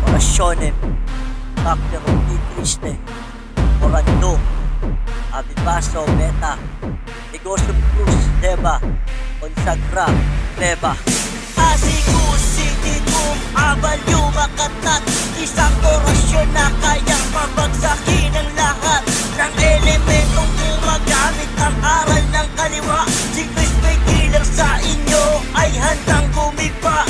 Orasyonem, Papero di Triste, Orando, Abibaso Beta, Negosyo Cruz, Deba, Consagra, Beba. Asikusitigum, abal yumakatat, isang orasyon na kayang pabagsakin ang lahat ng elementong gumagamit ang aral ng kaliwa. Si Chris may kilang sa inyo ay handang gumipa.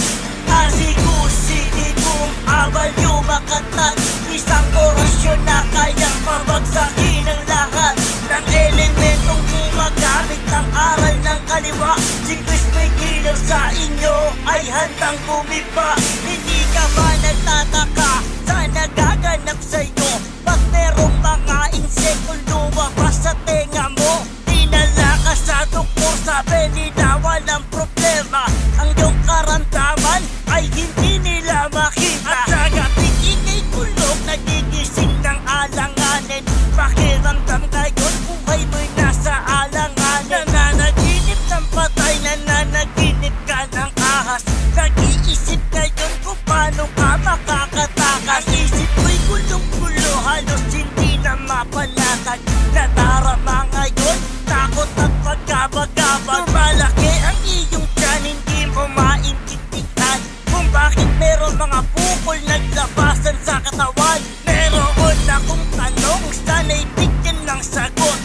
Asikusitigum, abal yumakatat, isang orasyon na kayang pabagsakin ang lahat ng elementong gumagamit ang aral ng kaliwa. Si Chris may kilang sa inyo ay handang gumipa. Hindi ka ba nagtataka sa nagaganap sa'yo? Pag merong mga insektong lumabas sa tenga mo, dinala ka sa doktor, sabi nila walang problema. Ang iyong karamdaman ay hindi nila makita. At sa gabing ikay tulog, nagigising ng alanganin. Pakiramdam ngayon, buhay mo'y nasa alanganin. Nananaginip ng patay, nananaginip ka ng ahas. Nag-iisip ngayon kung paano ka makakatakas. Isip mo'y gulong-gulo, halos hindi na mapanatag. Nadarama ngayon, takot at pagkabagabag. Lumalaki ang iyong tiyan, hindi mo maintindihan kung bakit meron mga bukol naglabasan sa katawan. Meron akong tanong, sana'y bigyan ng sagot.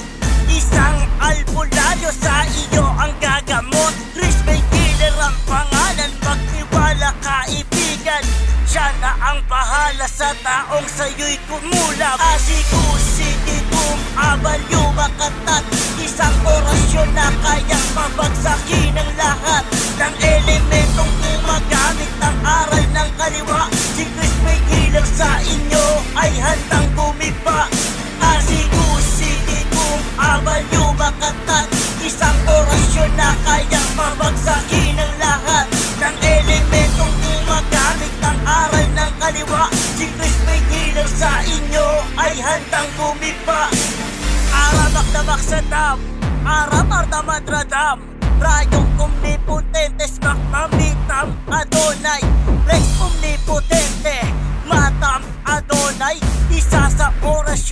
Isang albularyo sa iyo ang gagamot. Chris may killer ang pangalan, magtiwala kaibigan. Siya na ang bahala sa taong sa'yo'y kumulap. Asikusitigum, abal yumakatat, isang orasyon na kayang pabagsakin ang lahat ng elementong gumagamit ng aral ng kaliwa. Si Chris may killer sa inyo ay handang gumipa. Asikusitigum, abal yumakatat, isang orasyon na kayang pabagsakin ang lahat ng elementong gumagamit ng aral ng kaliwa. Si Chris may killer sa inyo ay handang gumipa. Aramak-damak sa dam, aram-ardamadradam, rayong omnipotentes makmamitam Adonai. Rex omnipotente, matam Adonai. Isa sa orasyon